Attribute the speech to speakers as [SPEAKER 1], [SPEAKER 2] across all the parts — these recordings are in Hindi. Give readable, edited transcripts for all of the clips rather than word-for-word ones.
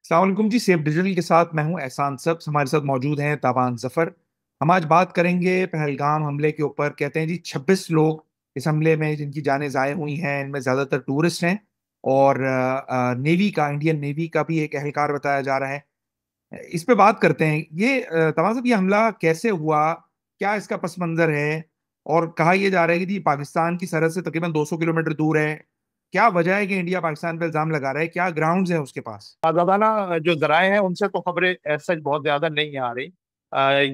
[SPEAKER 1] अस्सलाम वालेकुम जी। सेफ डिजिटल के साथ मैं हूं एहसान सब्स। हमारे साथ मौजूद हैं ताबान जफर। हम आज बात करेंगे पहलगाम हमले के ऊपर। कहते हैं जी 26 लोग इस हमले में जिनकी जानें ज़ाय हुई हैं, इनमें ज़्यादातर टूरिस्ट हैं और नेवी का, इंडियन नेवी का भी एक अहलकार बताया जा रहा है। इस पे बात करते हैं। ये तमाम साहब, ये हमला कैसे हुआ, क्या इसका पस मंजर है? और कहा यह जा रहा है कि जी पाकिस्तान की सरहद से तकरीबन 200 किलोमीटर दूर है। क्या वजह है कि इंडिया पाकिस्तान पे इल्जाम लगा रहा है? क्या ग्राउंड्स हैं उसके पास?
[SPEAKER 2] ज्यादा ना जो जराए हैं उनसे तो खबरें ऐसा बहुत ज्यादा नहीं आ रही।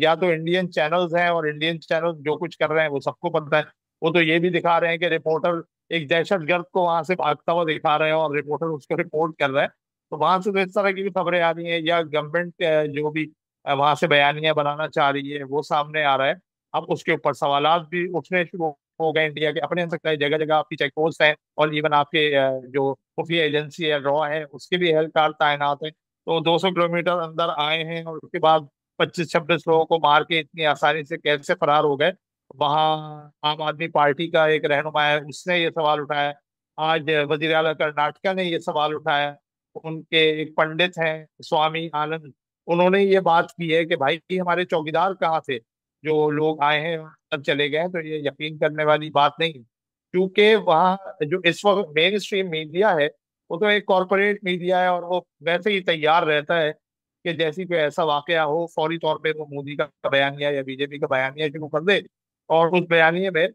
[SPEAKER 2] या तो इंडियन चैनल्स हैं और इंडियन चैनल्स जो कुछ कर रहे हैं वो सबको पता है। वो तो ये भी दिखा रहे हैं कि रिपोर्टर एक दहशतगर्द को वहां से भागता हुआ दिखा रहे हैं और रिपोर्टर उसको रिपोर्ट कर रहे हैं। तो वहां से तो इस तरह की भी खबरें आ रही हैं, या गवर्नमेंट जो भी वहां से बयानियां बनाना चाह रही है वो सामने आ रहा है। अब उसके ऊपर सवालात भी उठने शुरू हो गए। इंडिया के अपने हो सकता है जगह जगह आपकी चेक पोस्ट है, और इवन आपके जो खुफिया एजेंसी है, रॉ है, उसके भी एहलकार तैनात हैं। तो 200 किलोमीटर अंदर आए हैं और उसके बाद 25-26 लोगों को मार के इतनी आसानी से कैसे फरार हो गए। वहाँ आम आदमी पार्टी का एक रहनुमा है, उसने ये सवाल उठाया। आज वजीर आला कर्नाटका ने ये सवाल उठाया। उनके एक पंडित हैं, स्वामी आनंद, उन्होंने ये बात की है कि भाई हमारे चौकीदार कहाँ थे, जो लोग आए हैं तब चले गए। तो ये यकीन करने वाली बात नहीं है, क्योंकि वहाँ जो इस वक्त मेन स्ट्रीम मीडिया है वो तो एक कॉरपोरेट मीडिया है, और वो वैसे ही तैयार रहता है कि जैसी कोई ऐसा वाकया हो फौरी तौर पे वो मोदी का बयानिया या बीजेपी का बयानिया शुरू कर दे। और उस बयानिए में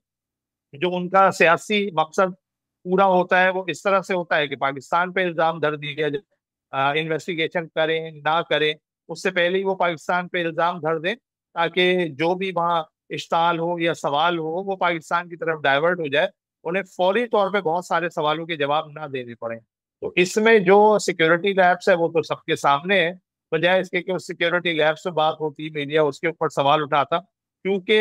[SPEAKER 2] जो उनका सियासी मकसद पूरा होता है वो इस तरह से होता है कि पाकिस्तान पे इल्जाम धर दिया जाए, इन्वेस्टिगेशन करें ना करें उससे पहले ही वो पाकिस्तान पे इल्जाम धर दें, ताकि जो भी वहाँ इश्ताल हो या सवाल हो वो पाकिस्तान की तरफ डाइवर्ट हो जाए, उन्हें फौरी तौर पे बहुत सारे सवालों के जवाब ना देने पड़े। तो इसमें जो सिक्योरिटी लैब्स है वो तो सबके सामने है। बजाय इसके कि उस सिक्योरिटी लैब्स से बात होती, मीडिया उसके ऊपर सवाल उठाता, क्योंकि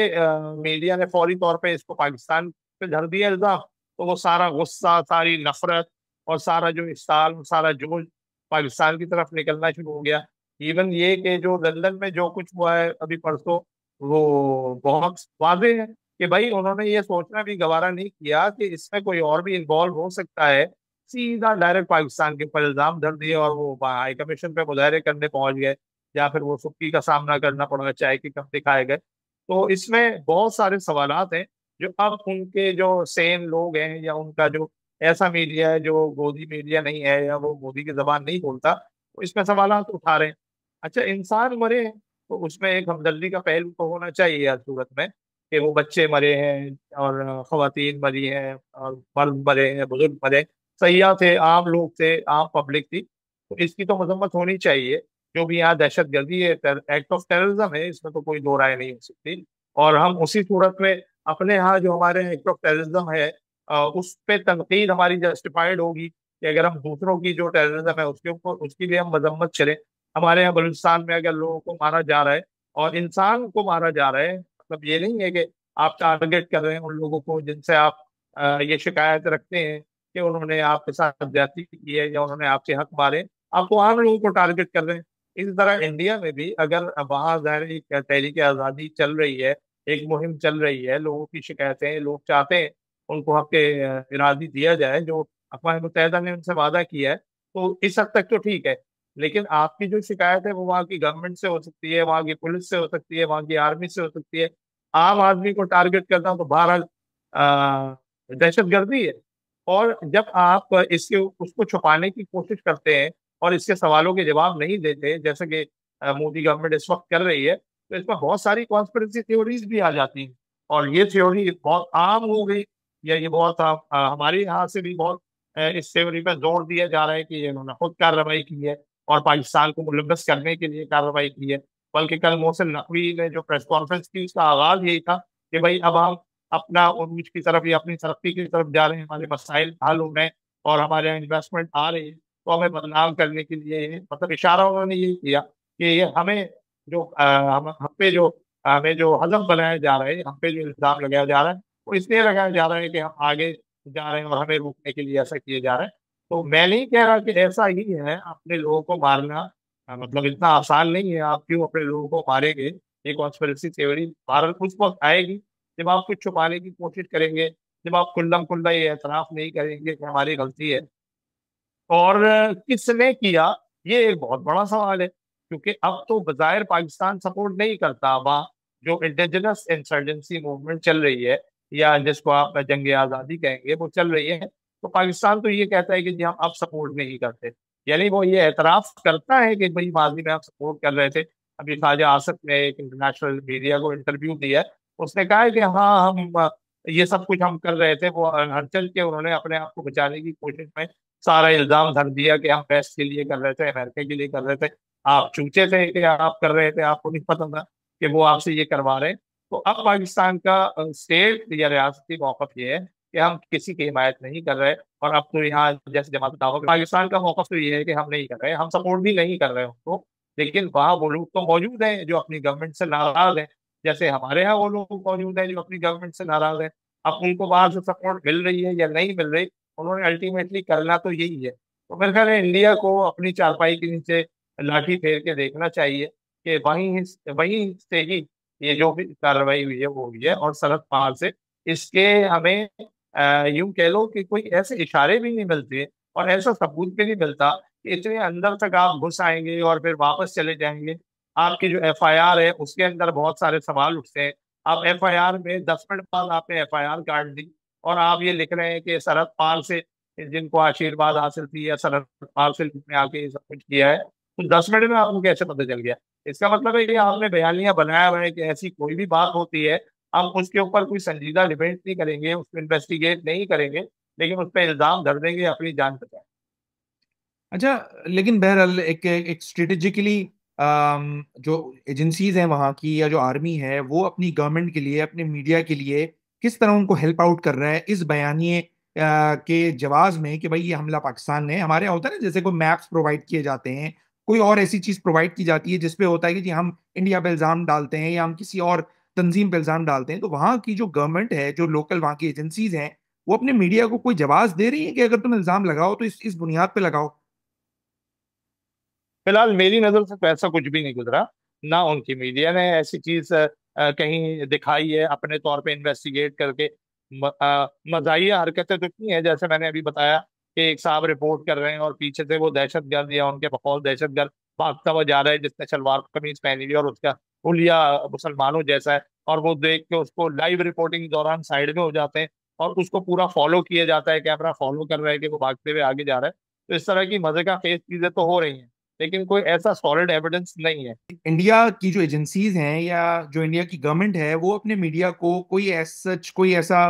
[SPEAKER 2] मीडिया ने फौरी तौर पे इसको पाकिस्तान पे धर दिया इल्जाम। तो वो सारा गुस्सा, सारी नफरत और सारा जो इश्ताल, सारा जोश पाकिस्तान की तरफ निकलना शुरू हो गया। इवन ये कि जो लंदन में जो कुछ हुआ है अभी परसों, वो बहुत वाजे है कि भाई उन्होंने ये सोचना भी गवारा नहीं किया कि इसमें कोई और भी इन्वॉल्व हो सकता है। सीधा डायरेक्ट पाकिस्तान के ऊपर इल्जाम धर दिए और वो हाई कमीशन पे मुजाहरे करने पहुंच गए, या फिर वो सुक्की का सामना करना पड़ा, चाय की कप दिखाए गए। तो इसमें बहुत सारे सवालात हैं जो अब उनके जो सेन लोग हैं, या उनका जो ऐसा मीडिया है जो गोदी मीडिया नहीं है, या वो मोदी की जबान नहीं बोलता, तो इसमें सवालात उठा रहे हैं। अच्छा, इंसान मरे हैं तो उसमें एक हमदर्दी का पहलू तो होना चाहिए हर सूरत में, कि वो बच्चे मरे हैं और खवातीन मरी हैं और मर्द मरे हैं, बुजुर्ग मरे, सयाह थे, आम लोग थे, आम पब्लिक थी। तो इसकी तो मजम्मत होनी चाहिए। जो भी यहाँ दहशत गर्दी है, एक्ट ऑफ टेररिज्म है, इसमें तो कोई दो राय नहीं हो सकती। और हम उसी सूरत में अपने यहाँ जो हमारे एक्ट ऑफ टेररिज्म है, उस पे तनकीद हमारी जस्टिफाइड होगी कि अगर हम दूसरों की जो टेररिज्म है उसके ऊपर उसकी भी हम मजम्मत चलें। हमारे यहाँ बलूचिस्तान में अगर लोगों को मारा जा रहा है और इंसान को मारा जा रहा है, मतलब ये नहीं है कि आप टारगेट कर रहे हैं उन लोगों को जिनसे आप ये शिकायत रखते हैं कि उन्होंने आपके साथ ज्यादती की है या उन्होंने आपके हक मारे, आप तो आम लोगों को टारगेट कर रहे हैं। इस तरह इंडिया में भी अगर वहाँ ज़ाहिर एक तहरीक आज़ादी चल रही है, एक मुहिम चल रही है, लोगों की शिकायतें, लोग चाहते हैं उनको हक इरादी दिया जाए जो अक़वाम मुत्तहिदा ने उनसे वादा किया है, तो इस हद तक तो ठीक है। लेकिन आपकी जो शिकायत है वो वहाँ की गवर्नमेंट से हो सकती है, वहाँ की पुलिस से हो सकती है, वहाँ की आर्मी से हो सकती है। आम आदमी को टारगेट करना तो बहरहाल दहशत गर्दी है। और जब आप इसके उसको छुपाने की कोशिश करते हैं और इसके सवालों के जवाब नहीं देते, जैसे कि मोदी गवर्नमेंट इस वक्त कर रही है, तो इसमें बहुत सारी कॉन्स्पिरेसी थ्योरीज भी आ जाती हैं। और ये थ्योरी बहुत आम हो गई, या ये बहुत हमारे यहाँ से भी बहुत इस थ्योरी पर जोर दिया जा रहा है कि ये इन्होंने खुद कार्रवाई की है और पाकिस्तान को मुलव्वस करने के लिए कार्रवाई की है। बल्कि कल मोहसिन नकवी ने जो प्रेस कॉन्फ्रेंस की उसका आगाज यही था कि भाई अब हम अपना उन्नति की तरफ या अपनी तरक्की की तरफ जा रहे हैं, हमारे मसाइल हल हो रहे हैं और हमारे यहाँ इन्वेस्टमेंट आ रही है, तो हमें बदनाम करने के लिए मतलब इशारा उन्होंने यही किया कि ये हमें जो हम पे जो हमें जो हलफ बनाया जा रहा है, हम पे जो इल्जाम लगाया जा रहा है, वो इसलिए लगाया जा रहा है कि हम आगे जा रहे हैं और हमें रोकने के लिए ऐसा किया जा रहा है। तो मैं नहीं कह रहा कि ऐसा ही है अपने लोगों को मारना, मतलब इतना आसान नहीं है। आप क्यों अपने लोगों को मारेंगे? ये कॉन्स्पिरेसी थ्योरी भारत उस वक्त आएगी जब आप कुछ छुपाने की कोशिश करेंगे, जब आप खुल्लम खुल्ला ये एतराफ नहीं करेंगे कि हमारी गलती है। और किसने किया, ये एक बहुत बड़ा सवाल है, क्योंकि अब तो बजाय पाकिस्तान सपोर्ट नहीं करता, वहाँ जो इंडिजिनस इंसर्जेंसी मूवमेंट चल रही है, या जिसको आप जंग आजादी कहेंगे, वो चल रही है, तो पाकिस्तान तो ये कहता है कि जी हम अब सपोर्ट नहीं करते। यानी वो ये एतराफ करता है कि भाई माजी में आप सपोर्ट कर रहे थे। अभी ख्वाजा आसिफ ने एक इंटरनेशनल मीडिया को इंटरव्यू दिया है, उसने कहा है कि हाँ हम ये सब कुछ हम कर रहे थे, वो हलचल के उन्होंने अपने आप को बचाने की कोशिश में सारा इल्जाम धर दिया कि हम वेस्ट के लिए कर रहे थे, अमेरिका के लिए कर रहे थे। आप चूचे थे कि आप कर रहे थे, आपको नहीं पता था कि वो आपसे ये करवा रहे हैं। तो अब पाकिस्तान का स्टेट या रियासती मौकफ ये है कि हम किसी की हिमायत नहीं कर रहे। और अब तो यहाँ जैसे जमात दावा, पाकिस्तान का मौकफ तो ये है कि हम नहीं कर रहे, हम सपोर्ट भी नहीं कर रहे उनको। लेकिन वहाँ वो लोग तो मौजूद हैं जो अपनी गवर्नमेंट से नाराज हैं, जैसे हमारे यहाँ वो लोग मौजूद हैं जो अपनी गवर्नमेंट से नाराज हैं। अब उनको बाहर से सपोर्ट मिल रही है या नहीं मिल रही, उन्होंने अल्टीमेटली करना तो यही है। तो मेरे ख्याल है इंडिया को अपनी चारपाई के नीचे लाठी फेर के देखना चाहिए कि वहीं से ही ये जो भी कार्रवाई हुई है वो हुई है, और सरहद पार से इसके हमें यूं कह लो कि कोई ऐसे इशारे भी नहीं मिलते और ऐसा सबूत भी नहीं मिलता कि इतने अंदर तक आप घुस आएंगे और फिर वापस चले जाएंगे। आपकी जो एफआईआर है उसके अंदर बहुत सारे सवाल उठते हैं। आप एफआईआर में 10 मिनट बाद आपने एफआईआर काट दी, और आप ये लिख रहे हैं कि सरहद पार से जिनको आशीर्वाद हासिल थी या सरहद पार से ने आके ये सब कुछ किया है, तो 10 मिनट में आपको कैसे पता चल गया? इसका मतलब है कि आपने बयानियां बनाया हुआ है कि ऐसी कोई भी बात होती है, हम उसके ऊपर कोई संजीदा डिबेट नहीं करेंगे, उसको इन्वेस्टिगेट नहीं करेंगे, लेकिन उस पर इल्जाम धर देंगे अपनी जान बचाए।
[SPEAKER 1] अच्छा, लेकिन बहरहाल एक एक स्ट्रेटेजिकली जो एजेंसीज हैं वहाँ की या जो आर्मी है वो अपनी गवर्नमेंट के लिए, अपने मीडिया के लिए किस तरह उनको हेल्प आउट कर रहा है इस बयानिए के जवाब में कि भाई ये हमला पाकिस्तान ने, हमारे यहाँ होता है ना जैसे कोई मैप्स प्रोवाइड किए जाते हैं, कोई और ऐसी चीज प्रोवाइड की जाती है जिसपे होता है कि जी हम इंडिया पे इल्जाम डालते हैं या हम किसी और तंजीम पे इल्जाम डालते हैं, तो वहाँ की जो गवर्नमेंट है, जो लोकल वहाँ की एजेंसीज हैं, वो अपने मीडिया को कोई जवाब दे रही है कि अगर तुम इल्जाम लगाओ तो इस बुनियाद पे लगाओ?
[SPEAKER 2] फिलहाल मेरी नजर से तो ऐसा कुछ भी नहीं गुजरा, ना उनकी मीडिया ने ऐसी चीज कहीं दिखाई है अपने तौर पे इन्वेस्टिगेट करके। मजाहिया हरकतें तो की हैं, जैसे मैंने अभी बताया कि एक साहब रिपोर्ट कर रहे हैं और पीछे से वो दहशतगर्द या उनके बकौल दहशतगर्द भागता हुआ जा रहा है जिसने शलवार कमीज पहनी हुई और उसका हुलिया मुसलमानों जैसा है, और वो देख के उसको लाइव रिपोर्टिंग दौरान साइड में हो जाते हैं और उसको पूरा फॉलो किया जाता है, कैमरा फॉलो कर रहा है कि वो भागते हुए आगे जा रहा है। तो इस तरह की मजे का खेज चीजें तो हो रही हैं, लेकिन कोई ऐसा सॉलिड एविडेंस नहीं है।
[SPEAKER 1] इंडिया की जो एजेंसीज हैं या जो इंडिया की गवर्नमेंट है वो अपने मीडिया को कोई ऐसा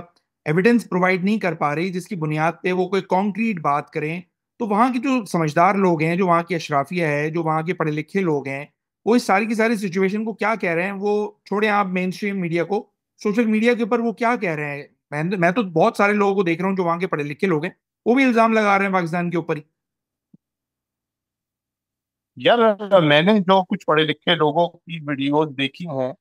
[SPEAKER 1] एविडेंस प्रोवाइड नहीं कर पा रही जिसकी बुनियाद पे वो कोई कॉन्क्रीट बात करें। तो वहाँ के जो समझदार लोग हैं, जो वहाँ की अशराफिया है, जो वहाँ के पढ़े लिखे लोग हैं, वो इस सारी की सारी सिचुएशन को क्या कह रहे हैं? वो छोड़े आप मेन स्ट्रीम मीडिया को, सोशल मीडिया के ऊपर वो क्या कह रहे हैं? मैं तो बहुत सारे लोगों को देख रहा हूँ जो वहाँ के पढ़े लिखे लोग हैं, वो भी इल्जाम लगा रहे हैं पाकिस्तान के ऊपर ही।
[SPEAKER 2] यार मैंने जो कुछ पढ़े लिखे लोगों की वीडियोस देखी हैं,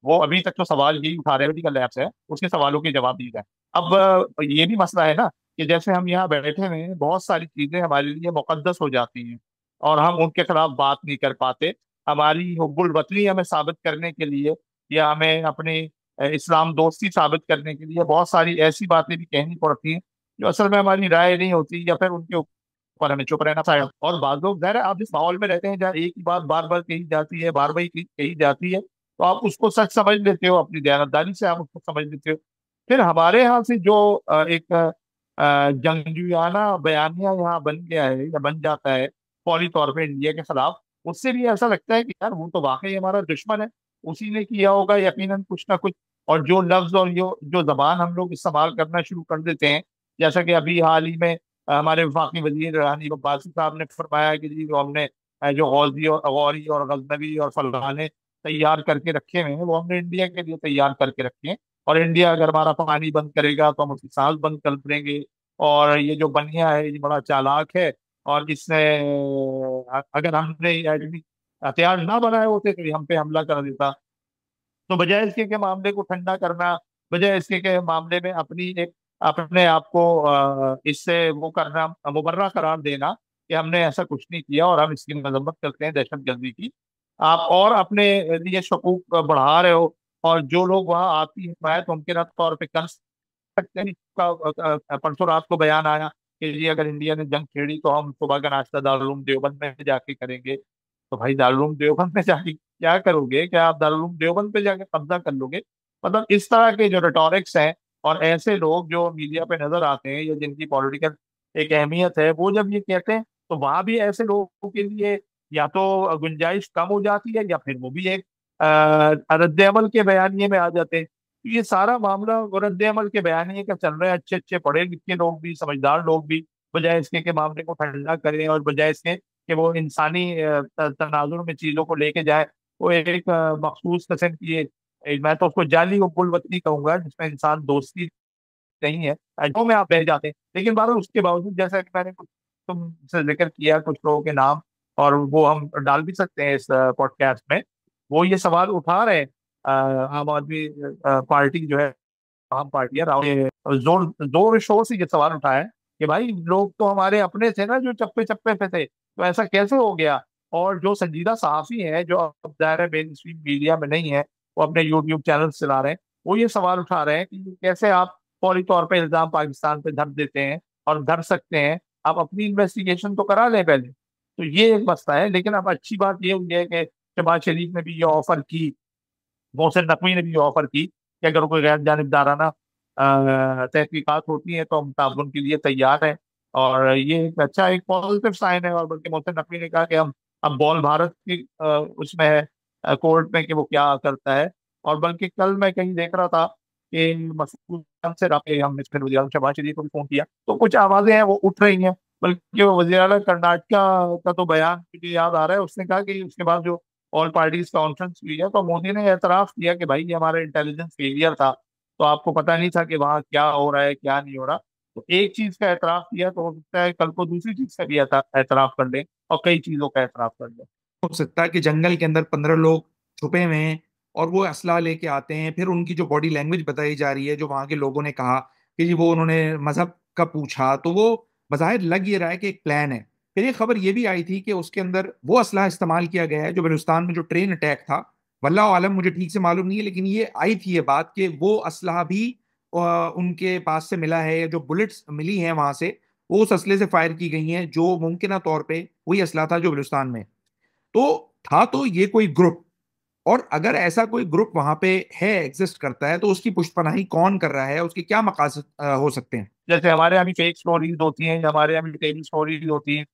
[SPEAKER 2] वो अभी तक तो सवाल यही उठा रहे हैं मेडिकल लैब से उसके सवालों के जवाब दिए जाए। अब ये भी मसला है ना कि जैसे हम यहाँ बैठे हुए हैं, बहुत सारी चीजें हमारे लिए मुकद्दस हो जाती हैं और हम उनके खिलाफ बात नहीं कर पाते। हमारी हुब्बुल वतनी हमें साबित करने के लिए या हमें अपनी इस्लाम दोस्ती साबित करने के लिए बहुत सारी ऐसी बातें भी कहनी पड़ती हैं जो असल में हमारी राय नहीं होती, या फिर उनके ऊपर हमें चुप रहना चाहिए। और बाद लोग ज़ाहिर है आप जिस माहौल में रहते हैं जहाँ एक ही बात बार बार कही जाती है, बार बार कही जाती है, तो आप उसको सच समझ लेते हो, अपनी दयानतदारी से आप उसको समझ लेते हो। फिर हमारे यहाँ से जो एक जंगजुआना बयानिया यहाँ बन गया है या बन जाता है फौरी तौर पे इंडिया के खिलाफ, उससे भी ऐसा लगता है कि यार वो तो वाकई हमारा दुश्मन है, उसी ने किया होगा यकीनन कुछ ना कुछ। और जो लफ्ज और जो जबान हम लोग इस्तेमाल करना शुरू कर देते हैं, जैसा कि अभी हाल ही में हमारे वफाकी वजीर रानी अब्बासी साहब ने फरमाया कि जी जो हमने जो गौरी और गजनबी और फलाने तैयार करके रखे हुए हैं वो हमने इंडिया के लिए तैयार करके रखे हैं, और इंडिया अगर हमारा पानी बंद करेगा तो हम उसकी सांस बंद कर देंगे। और ये जो बनिया है ये बड़ा चालाक है, और इसने अगर हमने एटमी हथियार ना बनाए होते तो ये हम पे हमला कर देता। तो बजाय इसके के मामले को ठंडा करना, बजाय इसके के मामले में अपने आप को इससे वो करना, मुबर्रा करार देना कि हमने ऐसा कुछ नहीं किया और हम इसकी मजम्मत करते हैं दहशतगर्दी की, आप और अपने लिए शकूक बढ़ा रहे हो। और जो लोग वहां आती हिमायत मुमकिन तौर पर कर सकते हैं, परसों रात को बयान आया कि जी अगर इंडिया ने जंग छेड़ी तो हम सुबह का नाश्ता दारुल देवबंद में जाके करेंगे। तो भाई दारुल देवबंद में जाके क्या करोगे? क्या आप दारुल देवबंद पे जाके कब्जा कर लोगे? मतलब इस तरह के जो रिटॉरिक्स हैं, और ऐसे लोग जो मीडिया पे नजर आते हैं या जिनकी पॉलिटिकल एक अहमियत है, वो जब ये कहते हैं तो वहां भी ऐसे लोगों के लिए या तो गुंजाइश कम हो जाती है, या फिर वो भी एक रद्द अमल के बयानिए में आ जाते हैं। तो ये सारा मामला रद्द अमल के बयानिए का चल रहा है। अच्छे अच्छे पढ़े लिखे लोग भी, समझदार लोग भी, बजाय इसके कि मामले को ठंडा करें और बजाय इसके कि वो इंसानी तनाजुर में चीजों को लेके जाए, वो एक मखसूस किस्म की मैं तो उसको जाली गुलवत्ती कहूंगा, जिसमें इंसान दोस्ती नहीं है, अड्डों में आप बह जाते हैं। लेकिन बार उसके बावजूद, जैसा कि मैंने कुछ तुमसे जिक्र किया कुछ लोगों के नाम, और वो हम डाल भी सकते हैं इस पॉडकास्ट में, वो ये सवाल उठा रहे हैं। आम आदमी पार्टी जो है, आम पार्टी है, राहुल जोर जोर शोर से ये सवाल उठाया है कि भाई लोग तो हमारे अपने थे ना जो चप्पे चप्पे पे थे, तो ऐसा कैसे हो गया? और जो संजीदा सहाफी हैं जो अब दायरे मेन स्ट्रीम मीडिया में नहीं है, वो अपने यूट्यूब चैनल चला रहे हैं, वो ये सवाल उठा रहे हैं कि कैसे आप फौरी तौर पर इल्जाम पाकिस्तान पे धर देते हैं और धर सकते हैं। आप अपनी इन्वेस्टिगेशन तो करा लें पहले। तो ये एक मसला है। लेकिन अब अच्छी बात ये हुई है कि शहबाज शरीफ ने भी ये ऑफर की, मोहसिन नकवी ने भी ऑफर की कि अगर कोई गैर जानिबदाराना तहकीकात होती है तो हम ताउन के लिए तैयार हैं। और ये एक अच्छा एक पॉजिटिव साइन है। और बल्कि मोहसिन नकवी ने कहा कि हम अब बॉल भारत की उसमें है, कोर्ट में, कि वो क्या करता है। और बल्कि कल मैं कहीं देख रहा था कि मसूद खान से रबे हमने फिर वज़ीर आज़म शहबाज शरीफ को भी फोन किया, तो कुछ आवाजें हैं वो उठ रही हैं। बल्कि वो वज़ीर आला कर्नाटका का तो बयान मुझे याद आ रहा है, उसने कहा कि उसके बाद जो ऑल पार्टीज कॉन्फ्रेंस हुई है तो मोदी ने एतराफ किया कि भाई ये हमारा इंटेलिजेंस फेलियर था, तो आपको पता नहीं था कि वहाँ क्या हो रहा है क्या नहीं हो रहा। तो एक चीज का एतराफ किया तो हो सकता है कल को दूसरी चीज का भी एतराफ कर ले, और कई चीजों का एतराफ कर ले।
[SPEAKER 1] हो सकता है कि जंगल के अंदर 15 लोग छुपे हुए हैं और वो असला लेके आते हैं। फिर उनकी जो बॉडी लैंग्वेज बताई जा रही है, जो वहां के लोगों ने कहा कि जी वो उन्होंने मजहब का पूछा, तो वो बज़ाहिर लग ये रहा है कि एक प्लान है। फिर ये खबर ये भी आई थी कि उसके अंदर वो असला इस्तेमाल किया गया है जो बलूचिस्तान में जो ट्रेन अटैक था। वल्लाह आलम, मुझे ठीक से मालूम नहीं है, लेकिन ये आई थी ये बात कि वो असला भी उनके पास से मिला है, या जो बुलेट्स मिली हैं वहां से वो उस असले से फायर की गई हैं, जो मुमकिन तौर पे वही असला था जो बलूचिस्तान में। तो था तो ये कोई ग्रुप, और अगर ऐसा कोई ग्रुप वहां पे है, एग्जिस्ट करता है, तो उसकी पुष्टपनाही कौन कर रहा है, उसके क्या मकासद हो सकते हैं।
[SPEAKER 2] जैसे हमारे यहाँ भी फेक स्टोरीज होती हैं, हमारे यहाँ भी टेली स्टोरीज होती हैं,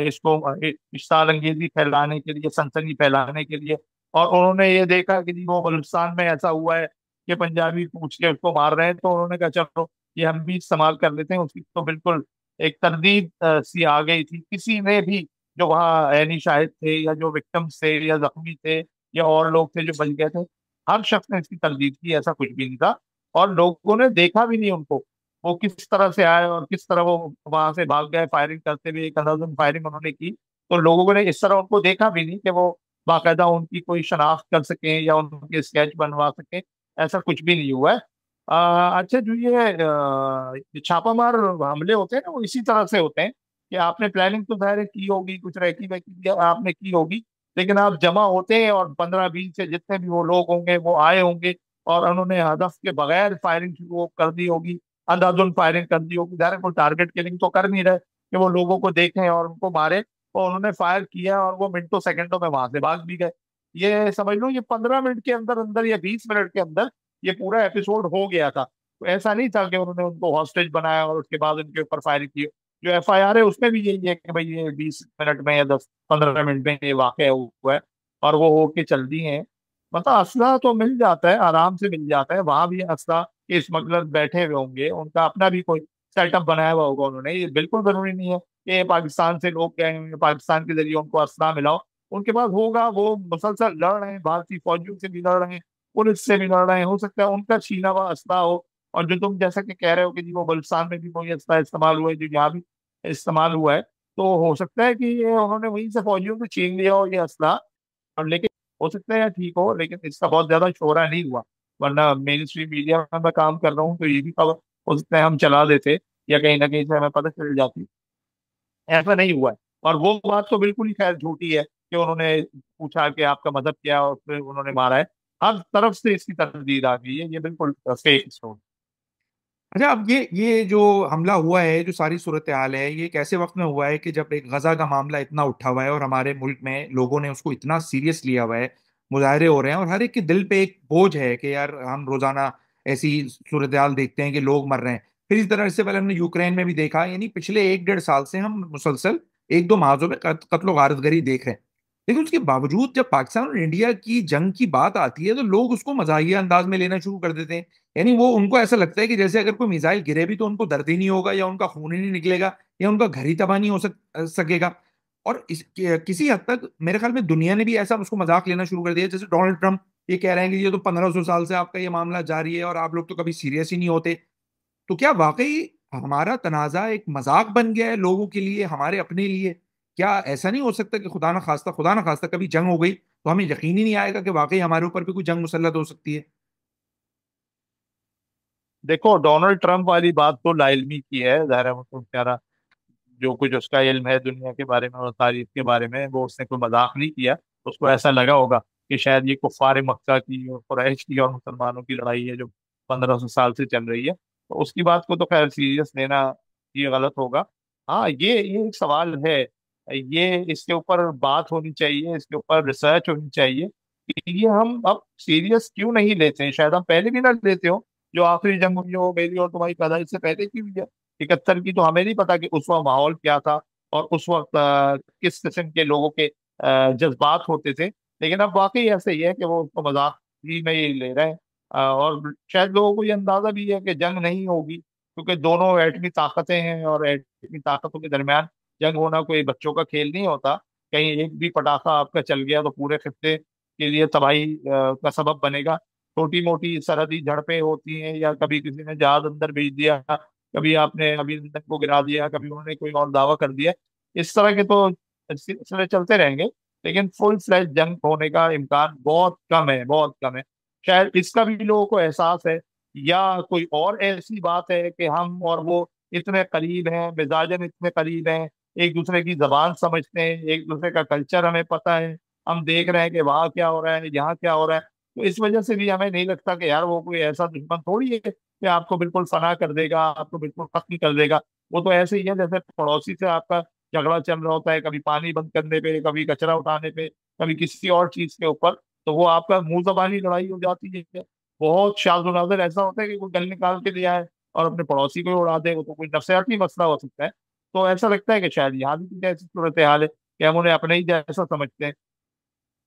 [SPEAKER 2] इसको इश्ताल अंगेजी फैलाने के लिए, सनसनी फैलाने के लिए। और उन्होंने ये देखा कि जी वो बलूचिस्तान में ऐसा हुआ है कि पंजाबी पूछ के उसको मार रहे हैं, तो उन्होंने कहा चलो ये हम भी इस्तेमाल कर लेते हैं। उसकी तो बिल्कुल एक तरदीद सी आ गई थी। किसी ने भी जो वहाँ ऐनी शाहिद थे या जो विक्टिम्स थे या जख्मी थे या और लोग थे जो बच गए थे, हर शख्स ने इसकी तरदीद की, ऐसा कुछ भी नहीं था। और लोगों ने देखा भी नहीं उनको, वो किस तरह से आए और किस तरह वो वहां से भाग गए फायरिंग करते हुए। एक अंदाजन फायरिंग उन्होंने की, तो लोगों ने इस तरह उनको देखा भी नहीं कि वो बाकायदा उनकी कोई शनाख्त कर सकें या उनके स्केच बनवा सकें। ऐसा कुछ भी नहीं हुआ है। अच्छा, जो ये छापामार हमले होते हैं ना, वो इसी तरह से होते हैं कि आपने प्लानिंग तो जाहिर है की होगी, कुछ रैकी वैकी आपने की होगी, लेकिन आप जमा होते हैं और 15-20 से जितने भी वो लोग होंगे वो आए होंगे, और उन्होंने हदफ के बगैर फायरिंग शुरू कर दी होगी, अंधाधुंध फायरिंग कर दी होगी। ज़ाहिर है कोई टारगेट किलिंग तो कर नहीं रहे कि वो लोगों को देखें और उनको मारे। तो उन्होंने फायर किया और वो मिनटों सेकंडों में वहां से भाग भी गए। ये समझ लो ये 15 मिनट के अंदर अंदर या 20 मिनट के अंदर ये पूरा एपिसोड हो गया था। तो ऐसा नहीं था कि उन्होंने उनको हॉस्टेज बनाया और उसके बाद उनके ऊपर फायरिंग की। जो FIR है उसमें भी यही है कि भाई ये 20 मिनट में या 10-15 मिनट में ये वाकया हुआ है और वो होके चल दी है। मतलब असला तो मिल जाता है, आराम से मिल जाता है। वहां भी असला के स्मगलर बैठे हुए होंगे, उनका अपना भी कोई सेटअप बनाया हुआ होगा उन्होंने। ये बिल्कुल जरूरी नहीं है कि पाकिस्तान से लोग गए होंगे, पाकिस्तान के जरिए उनको असला मिला हो। उनके पास होगा, वो मुसलसल लड़ रहे हैं, भारतीय फौजियों से भी लड़ रहे हैं, पुलिस से भी लड़ रहे हैं, हो सकता है उनका छीना हुआ असला हो। और जो तुम जैसा कि कह रहे हो कि जी वो बलूचिस्तान में भी कोई असला इस्तेमाल हुआ है जो यहाँ भी इस्तेमाल हुआ है, तो हो सकता है कि ये उन्होंने वहीं से फौजियों से छीन लिया हो ये असला। और लेकिन हो सकता है यार ठीक हो, लेकिन इसका बहुत ज्यादा शोरा नहीं हुआ। वरना मेन स्ट्रीम मीडिया में मैं काम कर रहा हूँ तो ये भी खबर हो सकता है हम चला देते या कहीं ना कहीं से हमें पता चल जाती। ऐसा नहीं हुआ है। और वो बात तो बिल्कुल ही खैर झूठी है कि उन्होंने पूछा कि आपका मजहब क्या है और फिर उन्होंने मारा है। हर तरफ से इसकी तरदीद आ गई है, ये बिल्कुल फेक स्टोरी।
[SPEAKER 1] अच्छा, अब ये जो हमला हुआ है, जो सारी सूरत हाल है, ये कैसे वक्त में हुआ है कि जब एक गजा का मामला इतना उठा हुआ है और हमारे मुल्क में लोगों ने उसको इतना सीरियस लिया हुआ है, मुजाहरे हो रहे हैं और हर एक के दिल पे एक बोझ है कि यार हम रोजाना ऐसी सूरत हाल देखते हैं कि लोग मर रहे हैं। फिर इस तरह इससे पहले हमने यूक्रेन में भी देखा, यानी पिछले 1 डेढ़ साल से हम मुसलसल एक दो महाजों में कत्लो गारतगरी देख रहे हैं। लेकिन उसके बावजूद जब पाकिस्तान और इंडिया की जंग की बात आती है तो लोग उसको मजाहिया अंदाज में लेना शुरू कर देते हैं। यानी वो उनको ऐसा लगता है कि जैसे अगर कोई मिसाइल गिरे भी तो उनको दर्द ही नहीं होगा, या उनका खून ही नहीं निकलेगा, या उनका घर ही तबाह नहीं हो सकेगा। और किसी हद तक मेरे ख्याल में दुनिया ने भी ऐसा उसको मजाक लेना शुरू कर दिया। जैसे डोनाल्ड ट्रंप ये कह रहे हैं कि ये तो 1500 साल से आपका ये मामला जारी है और आप लोग तो कभी सीरियस ही नहीं होते। तो क्या वाकई हमारा तनाजा एक मजाक बन गया है लोगों के लिए, हमारे अपने लिए? क्या ऐसा नहीं हो सकता कि खुदा ना खास्ता कभी जंग हो गई तो हमें यकीन ही नहीं आएगा कि वाकई हमारे ऊपर भी कोई जंग मुसल्लत हो सकती है?
[SPEAKER 2] देखो, डोनाल्ड ट्रंप वाली बात तो लाइल्मी की है, जाहिर है वो तो बेचारा, जो कुछ उसका इल्म है दुनिया के बारे में और तारीख के बारे में, वो उसने कोई मजाक नहीं किया। उसको ऐसा लगा होगा कि शायद ये कुफार मक्का की और कुरैश की और मुसलमानों की लड़ाई है जो 1500 साल से चल रही है, तो उसकी बात को तो खैर सीरियस लेना ये गलत होगा। हाँ, ये एक सवाल है, ये इसके ऊपर बात होनी चाहिए, इसके ऊपर रिसर्च होनी चाहिए कि ये हम अब सीरियस क्यों नहीं लेते हैं। शायद हम पहले भी ना लेते हो। जो आखिरी जंग हुई हो मेरी और तुम्हारी पैदाइश से पहले की हुई है 71 की, तो हमें नहीं पता कि उस वक्त माहौल क्या था और उस वक्त किस किस्म के लोगों के जज्बात होते थे। लेकिन अब वाकई ऐसे ही है कि वो उसको मजाक ही में ही ले रहे हैं। और शायद लोगों को ये अंदाजा भी है कि जंग नहीं होगी, क्योंकि दोनों एटमी ताकतें हैं और एटमी ताकतों के दरमियान जंग होना कोई बच्चों का खेल नहीं होता। कहीं एक भी पटाखा आपका चल गया तो पूरे खित्ते के लिए तबाही का सबब बनेगा। छोटी मोटी सरहदी झड़पें होती हैं, या कभी किसी ने जहाज अंदर भेज दिया, कभी आपने अभिनंदन को गिरा दिया, कभी उन्होंने कोई और दावा कर दिया, इस तरह के तो सिलसिले चलते रहेंगे। लेकिन फुल फ्लैश जंग होने का इम्कान बहुत कम है, बहुत कम है। शायद इसका भी लोगों को एहसास है, या कोई और ऐसी बात है कि हम और वो इतने करीब हैं, मिजाजन इतने करीब हैं, एक दूसरे की जबान समझते हैं, एक दूसरे का कल्चर हमें पता है, हम देख रहे हैं कि वहाँ क्या हो रहा है, यहाँ क्या हो रहा है। तो इस वजह से भी हमें नहीं लगता कि यार वो कोई ऐसा दुश्मन थोड़ी है कि आपको बिल्कुल फना कर देगा, आपको बिल्कुल खत्म कर देगा। वो तो ऐसे ही है जैसे पड़ोसी से आपका झगड़ा चल रहा होता है, कभी पानी बंद करने पे, कभी कचरा उठाने पे, कभी किसी और चीज के ऊपर, तो वो आपका मुंह जबानी लड़ाई हो जाती है। बहुत शाज़ व नादिर ऐसा होता है कि कोई गल निकाल के दिया है और अपने पड़ोसी को ही उड़ा दे, वो तो कोई नफसियाती मसला हो सकता है। तो ऐसा लगता है कि शायद यहाँ भी कुछ ऐसी सूरत हाल है कि हम उन्हें अपने ही जैसा समझते हैं।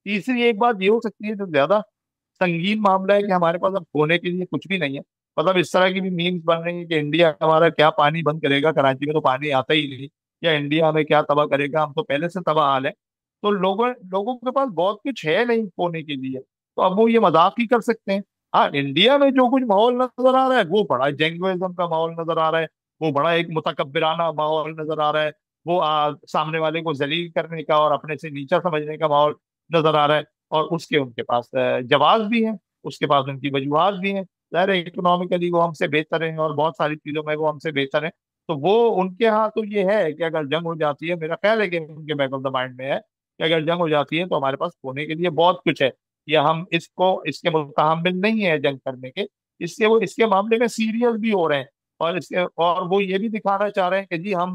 [SPEAKER 2] तीसरी एक बात ये हो सकती है जो ज्यादा संगीन मामला है, कि हमारे पास अब खोने के लिए कुछ भी नहीं है। मतलब इस तरह की भी मीम्स बन रही है कि इंडिया हमारा क्या पानी बंद करेगा, कराची में तो पानी आता ही नहीं, या इंडिया हमें क्या तबाह करेगा, हम तो पहले से तबाह हाल है। तो लोगों लोगों के पास बहुत कुछ है नहीं खोने के लिए, तो अब वो ये मजाक ही कर सकते हैं। हाँ, इंडिया में जो कुछ माहौल नजर आ रहा है वो बड़ा जेंगुइज्म का माहौल नजर आ रहा है, वो बड़ा एक मुतकब्बिराना माहौल नजर आ रहा है, वो सामने वाले को जलील करने का और अपने से नीचा समझने का माहौल नजर आ रहा है। और उसके उनके पास जवाब भी हैं, उसके पास उनकी वजूहत भी हैं। ज़ाहिर है इकोनॉमिकली वो हमसे बेहतर हैं और बहुत सारी चीज़ों में वो हमसे बेहतर हैं। तो वो उनके यहाँ तो ये है कि अगर जंग हो जाती है, मेरा ख्याल है कि उनके बैक ऑफ द माइंड में है कि अगर जंग हो जाती है तो हमारे पास होने के लिए बहुत कुछ है, या हम इसको इसके मुतहम्मिल नहीं है जंग करने के। इससे वो इसके मामले में सीरियस भी हो रहे हैं, और वो ये भी दिखाना चाह रहे हैं कि जी हम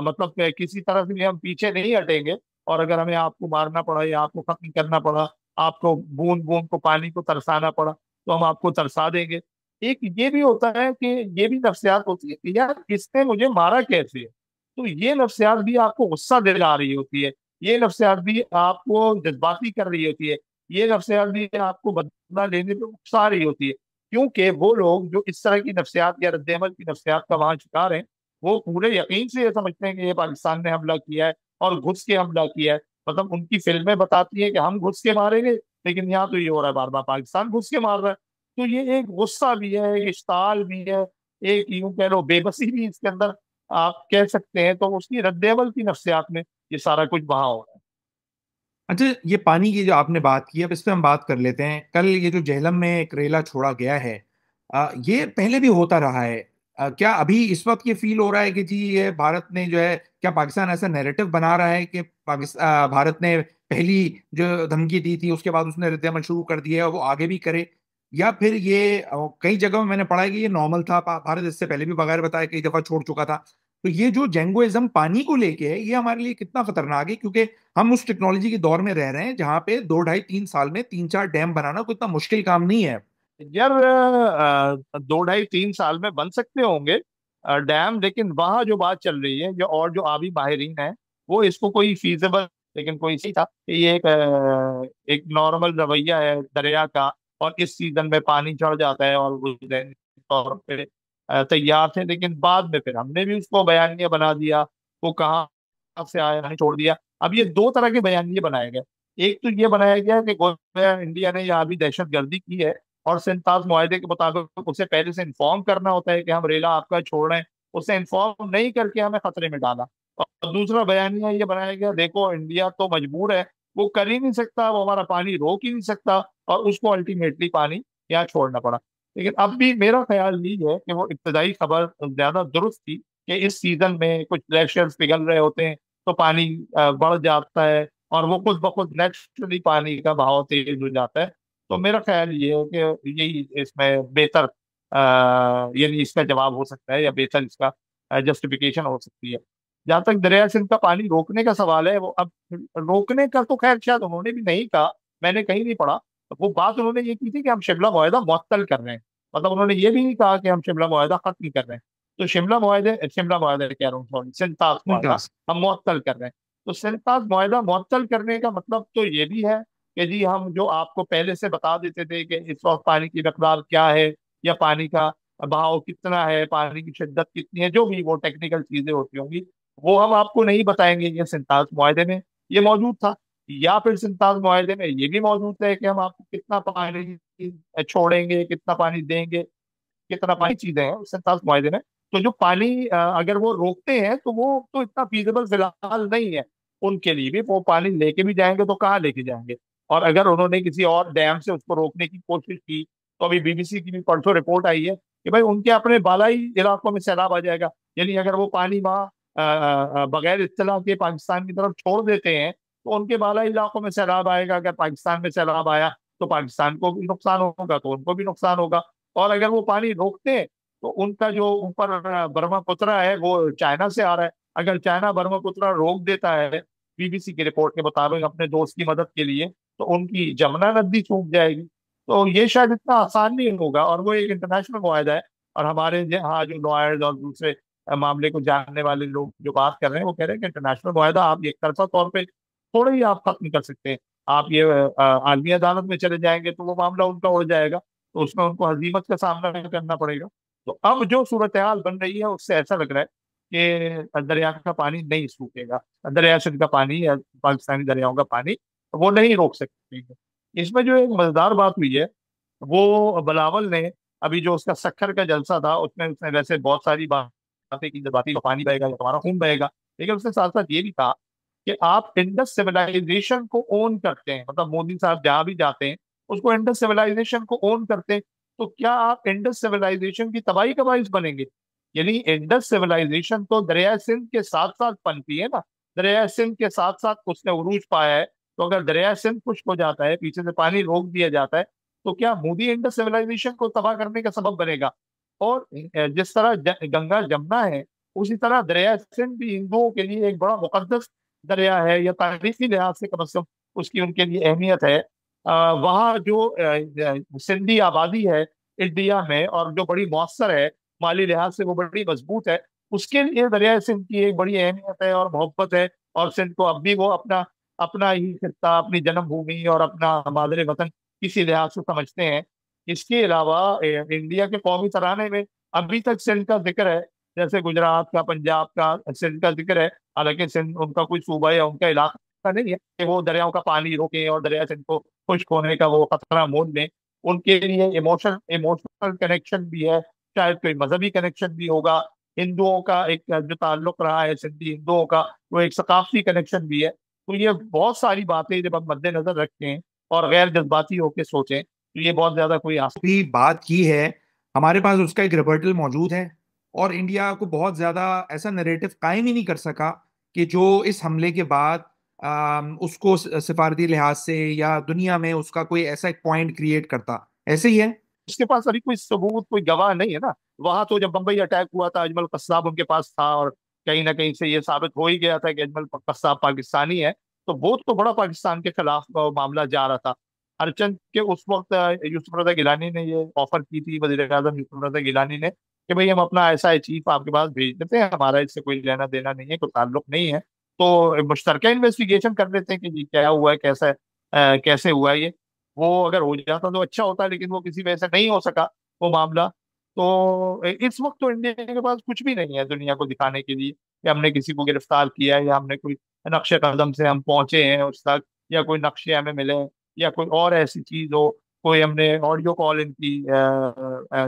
[SPEAKER 2] मतलब कि किसी तरह से भी हम पीछे नहीं हटेंगे, और अगर हमें आपको मारना पड़ा या आपको खत्म करना पड़ा, आपको बूंद बूंद को पानी को तरसाना पड़ा, तो हम आपको तरसा देंगे। एक ये भी होता है कि ये भी नफ्सियात होती है कि यार इसने मुझे मारा कैसे, तो ये नफ्सियात भी आपको गुस्सा दिला रही होती है, ये नफ्सियात भी आपको जज्बाती कर रही होती है, ये नफ्सियात भी आपको बदला लेने पे उकसा रही होती है। क्योंकि वो लोग जो इस तरह की नफ्सियात या रद्द-ए-अमल की नफ्सियात का वहां शिकार है, वो पूरे यकीन से ये समझते हैं कि ये पाकिस्तान ने हमला किया है और घुस के हमला किया है। मतलब उनकी फिल्में बताती है कि हम घुस के मारेंगे, लेकिन यहाँ तो ये हो रहा है बार बार पाकिस्तान घुस के मार रहा है। तो ये एक गुस्सा भी है, एक इश्ताल भी है, एक यूं कह लो बेबसी भी इसके अंदर आप कह सकते हैं। तो उसकी रद्द-ए-अमल की नफ्सियात में ये सारा कुछ वहां हो रहा है।
[SPEAKER 1] अच्छा, ये पानी की जो आपने बात की, अब इस पे हम बात कर लेते हैं। कल ये जो जेहलम में करेला छोड़ा गया है, ये पहले भी होता रहा है। क्या अभी इस वक्त ये फील हो रहा है कि जी ये भारत ने जो है, क्या पाकिस्तान ऐसा नैरेटिव बना रहा है कि भारत ने पहली जो धमकी दी थी उसके बाद उसने रद्द अमल शुरू कर दिया है और वो आगे भी करे? या फिर ये कई जगहों में मैंने पढ़ा है कि ये नॉर्मल था, भारत इससे पहले भी बगैर बताए कई दफा छोड़ चुका था। तो ये जो जेंगोइज्म पानी को लेके है, ये हमारे लिए कितना खतरनाक है, क्योंकि हम उस टेक्नोलॉजी के दौर में रह रहे हैं जहां पे 2 ढाई 3 साल में 3 4 डैम बनाना कोई इतना मुश्किल काम नहीं है।
[SPEAKER 2] यार 2 ढाई 3 साल में बन सकते होंगे डैम, लेकिन वहाँ जो बात चल रही है, जो और जो आबी माहिरीन है, वो इसको कोई फीजेबल, लेकिन कोई सही था कि ये एक नॉर्मल रवैया है दरिया का, और इस सीजन में पानी चढ़ जाता है, और उस दिन तौर पे तैयार थे, लेकिन बाद में फिर हमने भी उसको बयानिया बना दिया। वो कहाँ से आया, हमने छोड़ दिया। अब ये दो तरह के बयानिए बनाए गए। एक तो ये बनाया गया कि गोया इंडिया ने यहाँ भी दहशत गर्दी की है, और सिंताज मुआहदे के मुताबिक उसे पहले से इन्फॉर्म करना होता है कि हम रेला आपका छोड़ रहे हैं। उसे इन्फॉर्म नहीं करके हमें खतरे में डाला। और दूसरा बयानिया ये बनाया गया, देखो इंडिया तो मजबूर है, वो कर ही नहीं सकता, वो हमारा पानी रोक ही नहीं सकता, और उसको अल्टीमेटली पानी यहाँ छोड़ना पड़ा। लेकिन अब भी मेरा ख्याल यही है कि वो इब्तदाई खबर ज्यादा दुरुस्त थी कि इस सीजन में कुछ ग्लेशियर्स पिघल रहे होते हैं, तो पानी बढ़ जाता है, और वो खुद ब खुद नेचुरली पानी का बहाव तेज हो जाता है। तो मेरा ख्याल ये है कि यही इसमें बेहतर यानी इसका जवाब हो सकता है, या बेहतर इसका जस्टिफिकेशन हो सकती है। जहां तक दरिया सिंध का पानी रोकने का सवाल है, वो अब रोकने का तो खैर शायद उन्होंने भी नहीं कहा, मैंने कहीं नहीं पढ़ा। वो बात उन्होंने ये की थी कि हम शिमला मुआहदा मुअत्तल कर रहे हैं। मतलब उन्होंने ये भी नहीं कहा कि हम शिमला मुआहदा खत्म कर रहे हैं। तो शिमला मुआहदा कह रहा हूँ, सॉरी, सिंताज मुआहदा
[SPEAKER 1] मुमताज।
[SPEAKER 2] हम मुअत्तल कर रहे हैं। तो सिंताज मुआहदा मुअत्तल करने का मतलब तो ये भी है कि जी हम जो आपको पहले से बता देते थे कि इस वक्त पानी की मकदार क्या है, या पानी का बहाव कितना है, पानी की शिद्दत कितनी है, जो भी वो टेक्निकल चीजें होती होंगी, वो हम आपको नहीं बताएंगे। ये सिंताज मुआहदे में ये मौजूद था। या फिर सिंताज मुआहदे में ये भी मौजूद है कि हम आपको कितना पानी छोड़ेंगे, कितना पानी देंगे, कितना पानी, चीजें हैं सिंताज मुआहदे में। तो जो पानी अगर वो रोकते हैं तो वो तो इतना फीजिबल फिलहाल नहीं है उनके लिए भी। वो पानी लेके भी जाएंगे तो कहाँ लेके जाएंगे? और अगर उन्होंने किसी और डैम से उसको रोकने की कोशिश की, तो अभी बीबीसी की भी परसों रिपोर्ट आई है कि भाई उनके अपने बालाई इलाकों में सैलाब आ जाएगा। यानी अगर वो पानी वहाँ बगैर इत्तला के पाकिस्तान की तरफ छोड़ देते हैं, तो उनके बालाई इलाकों में सैलाब आएगा। अगर पाकिस्तान में सैलाब आया तो पाकिस्तान को भी नुकसान होगा, तो उनको भी नुकसान होगा। और अगर वो पानी रोकते हैं, तो उनका जो ऊपर ब्रह्मपुत्र है वो चाइना से आ रहा है। अगर चाइना ब्रह्मपुत्र रोक देता है बीबीसी की रिपोर्ट के मुताबिक अपने दोस्त की मदद के लिए, तो उनकी जमुना नदी सूख जाएगी। तो ये शायद इतना आसान नहीं होगा, और वो एक इंटरनेशनल मुआहदा है। और हमारे यहाँ जो लॉयर्स और दूसरे मामले को जानने वाले लोग जो बात कर रहे हैं, वो कह रहे हैं कि इंटरनेशनल मुआहदा आप एक तरफा तौर पे थोड़ा ही आप खत्म कर सकते हैं। आप ये आलमी अदालत में चले जाएंगे तो वो मामला उनका उड़ जाएगा, तो उसमें उनको हजीमत का सामना करना पड़ेगा। तो अब जो सूरत हाल बन रही है, उससे ऐसा लग रहा है कि दरिया का पानी नहीं सूखेगा। दरिया सिंध का पानी या पाकिस्तानी दरियाओं का पानी वो नहीं रोक सकते। इसमें जो एक मजेदार बात हुई है, वो बिलावल ने अभी जो उसका सक्खर का जलसा था, उसमें उसने वैसे बहुत सारी बातें की, बातें तो पानी बहेगा या तुम्हारा खून बहेगा, लेकिन उसने साथ साथ ये भी कहा कि आप इंडस सिविलाइजेशन को ओन करते हैं। मतलब मोदी साहब जहां भी जाते हैं उसको इंडस सिविलाइजेशन को ओन करते हैं, तो क्या आप इंडस सिविलाइजेशन की तबाही का बाइस बनेंगे? यानी इंडस सिविलाइजेशन तो दरिया सिंध के साथ साथ पनपी है ना, दरिया सिंध के साथ साथ उसने उरूज पाया है। तो अगर दरिया सिंध खुश्क हो जाता है, पीछे से पानी रोक दिया जाता है, तो क्या मोदी इंडस सिविलाइजेशन को तबाह करने का सबब बनेगा? और जिस तरह गंगा जमुना है, उसी तरह दरिया सिंध भी हिंदुओं के लिए एक बड़ा मुकद्दस दरिया है, या तारीखी लिहाज से कम से कम उसकी उनके लिए अहमियत है। वहाँ जो सिंधी आबादी है इंडिया में, और जो बड़ी मौसर है, माली लिहाज से वो बड़ी मजबूत है, उसके लिए दरिया सिंध की एक बड़ी अहमियत है और मोहब्बत है। और सिंध को अब भी वो अपना अपना ही खित्ता, अपनी जन्मभूमि और अपना मादरे वतन किसी लिहाज से समझते हैं। इसके अलावा इंडिया के कौमी तराने में अभी तक सिंध का जिक्र है, जैसे गुजरात का, पंजाब का सिंध का जिक्र है। हालांकि सिंध उनका कोई सूबा या उनका इलाका नहीं है कि वो दरियाओं का पानी रोके और दरिया सिंध को खुश्क होने का वो खतरा मोल लें। उनके लिए इमोशनल कनेक्शन भी है, शायद कोई मजहबी कनेक्शन भी होगा। हिंदुओं का एक जो ताल्लुक रहा है सिंधी हिंदुओं का, वो एक सकाफती कनेक्शन भी है। तो ये बहुत सारी बातें जब हम मद्देनजर रखें और गैर जज्बाती होकर सोचें, तो ये बहुत ज्यादा कोई आसान।
[SPEAKER 1] भी बात की है, हमारे पास उसका एक रिबर्टल मौजूद है। और इंडिया को बहुत ज्यादा ऐसा नैरेटिव कायम ही नहीं कर सका कि जो इस हमले के बाद उसको सिफारती लिहाज से या दुनिया में उसका कोई ऐसा एक पॉइंट क्रिएट करता। ऐसे ही है।
[SPEAKER 2] उसके पास अभी कोई सबूत, कोई गवाह नहीं है ना। वहां तो जब बम्बई अटैक हुआ था, अजमल कसाब उनके पास था, और कहीं ना कहीं से ये साबित हो ही गया था कि अजमल कसाब पाकिस्तानी है। तो वो तो बड़ा पाकिस्तान के खिलाफ मामला जा रहा था। हरचंद के उस वक्त यूसुफ रजा गिलानी ने ये ऑफर की थी, वजीर आजम यूसुफ रजा गिलानी ने, कि भाई हम अपना ऐसा चीफ आपके पास भेज देते हैं, हमारा इससे कोई लेना देना नहीं है, कोई ताल्लुक नहीं है, तो मुश्तरका इन्वेस्टिगेशन कर लेते हैं कि जी क्या हुआ है, कैसा कैसे हुआ है ये। वो अगर हो जाता तो अच्छा होता, लेकिन वो किसी वजह से नहीं हो सका वो मामला। तो इस वक्त तो इंडिया के पास कुछ भी नहीं है दुनिया को दिखाने के लिए कि हमने किसी को गिरफ्तार किया है, या हमने कोई नक्शे कदम से हम पहुंचे हैं उस तक, या कोई नक्शे हमें मिले हैं, या कोई और ऐसी चीज हो, कोई हमने ऑडियो कॉल इनकी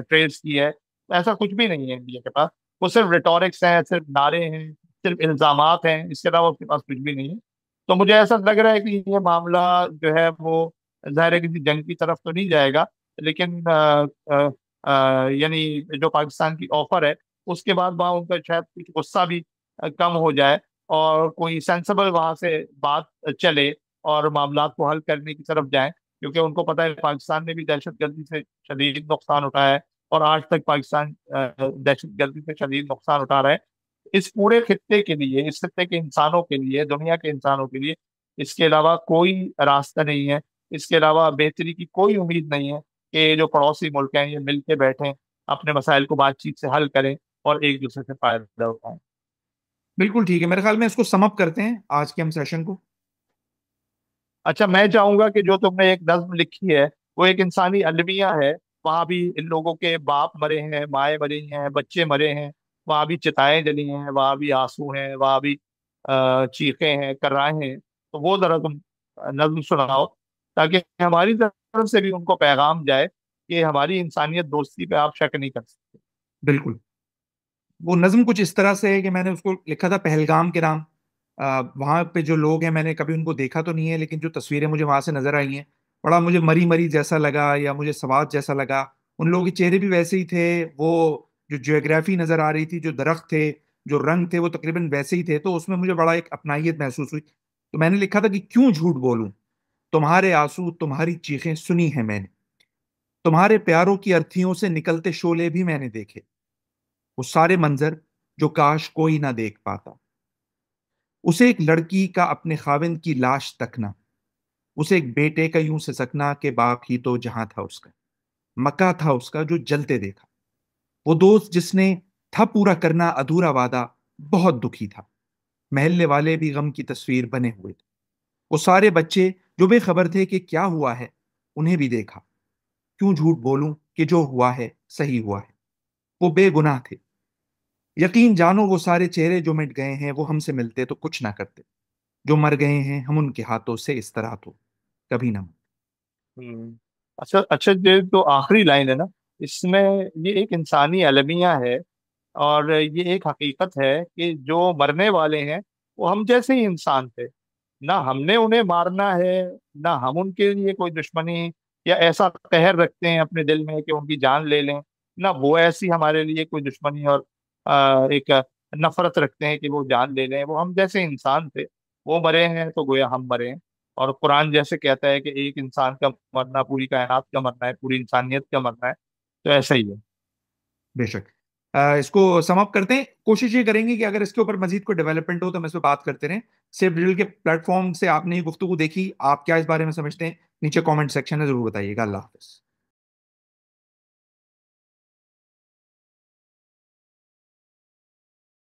[SPEAKER 2] ट्रेस की है। ऐसा कुछ भी नहीं है इंडिया के पास। वो सिर्फ रिटोरिक्स हैं, सिर्फ नारे हैं, सिर्फ इल्जामात हैं, इसके अलावा उसके पास कुछ भी नहीं है। तो मुझे ऐसा लग रहा है कि ये मामला जो है वो जाहिर है किसी जंग की तरफ तो नहीं जाएगा, लेकिन यानी जो पाकिस्तान की ऑफर है उसके बाद वहाँ उनका शायद कुछ गुस्सा भी कम हो जाए, और कोई सेंसेबल वहां से बात चले, और मामला को हल करने की तरफ जाए। क्योंकि उनको पता है पाकिस्तान ने भी दहशतगर्दी से शदीद नुकसान उठाया है, और आज तक पाकिस्तान दहशतगर्दी से शदीद नुकसान उठा रहा है। इस पूरे खित्ते के लिए, इस खित्ते के इंसानों के लिए, दुनिया के इंसानों के लिए इसके अलावा कोई रास्ता नहीं है, इसके अलावा बेहतरी की कोई उम्मीद नहीं है कि जो पड़ोसी मुल्क हैं ये मिल के बैठें, अपने मसाइल को बातचीत से हल करें, और एक दूसरे से फायदा उठाएं।
[SPEAKER 1] बिल्कुल ठीक है, मेरे ख्याल में इसको समअप करते हैं आज के हम सेशन को।
[SPEAKER 2] अच्छा, मैं चाहूंगा कि जो तुमने एक नज्म लिखी है वो एक इंसानी अलमिया है। वहां भी इन लोगों के बाप मरे हैं, माए मरी हैं, बच्चे मरे हैं, वहां भी चिताएं जली हैं, वहां भी आंसू हैं, वहां भी चीखें हैं, कर्राएं हैं। तो वो जरा तुम नज्म सुनाओ, ताकि हमारी तरफ से भी उनको पैगाम जाए कि हमारी इंसानियत दोस्ती पे आप शक नहीं कर सकते।
[SPEAKER 1] बिल्कुल। वो नज्म कुछ इस तरह से है कि मैंने उसको लिखा था पहलगाम के नाम। वहां पे जो लोग हैं मैंने कभी उनको देखा तो नहीं है, लेकिन जो तस्वीरें मुझे वहां से नजर आई हैं, बड़ा मुझे मरी मरी जैसा लगा या मुझे सवाद जैसा लगा। उन लोगों के चेहरे भी वैसे ही थे, वो जो जियोग्राफी नजर आ रही थी, जो दरख्त थे, जो रंग थे, वो तकरीबन वैसे ही थे। तो उसमें मुझे बड़ा एक अपनाहियत महसूस हुई। तो मैंने लिखा था कि क्यों झूठ बोलूं, तुम्हारे आंसू तुम्हारी चीखें सुनी है मैंने, तुम्हारे प्यारों की अर्थियों से निकलते शोले भी मैंने देखे, वो सारे मंजर जो काश कोई ना देख पाता। उसे एक लड़की का अपने खाविंद की लाश तकना, उसे एक बेटे का यूं सिसकना के बाप ही तो जहां था उसका, मक्का था उसका जो जलते देखा। वो दोस्त जिसने था पूरा करना अधूरा वादा, बहुत दुखी था। महल्ले वाले भी गम की तस्वीर बने हुए थे। वो सारे बच्चे जो बेखबर थे कि क्या हुआ है, उन्हें भी देखा। क्यों झूठ बोलूं कि जो हुआ है सही हुआ है। वो बेगुनाह थे, यकीन जानो वो सारे चेहरे जो मिट गए हैं, वो हमसे मिलते तो कुछ ना करते। जो मर गए हैं हम उनके हाथों से इस तरह तो कभी ना मर।
[SPEAKER 2] हम्म। अच्छा अच्छा, ये जो आखिरी लाइन है ना, इसमें ये एक इंसानी अलमिया है, और ये एक हकीकत है कि जो मरने वाले हैं वो हम जैसे ही इंसान थे। ना हमने उन्हें मारना है, ना हम उनके लिए कोई दुश्मनी या ऐसा कहर रखते हैं अपने दिल में कि उनकी जान ले लें, ना वो ऐसी हमारे लिए कोई दुश्मनी और एक नफरत रखते हैं कि वो जान ले लें। वो हम जैसे इंसान थे, वो मरे हैं तो गोया हम मरे हैं। और कुरान जैसे कहता है कि एक इंसान का मरना पूरी कायनात का मरना है, पूरी इंसानियत का मरना है। तो ऐसा ही है।
[SPEAKER 1] बेशक। इसको समअप करते हैं, कोशिश ये करेंगे कि अगर इसके ऊपर मजीद कोई डेवलपमेंट हो तो हम इस पर बात करते रहें। सेफ डिजिटल के प्लेटफॉर्म से आपने ये गुफ्तगू देखी, आप क्या इस बारे में समझते हैं, नीचे कमेंट सेक्शन में जरूर बताइएगा। अल्लाह हाफिज।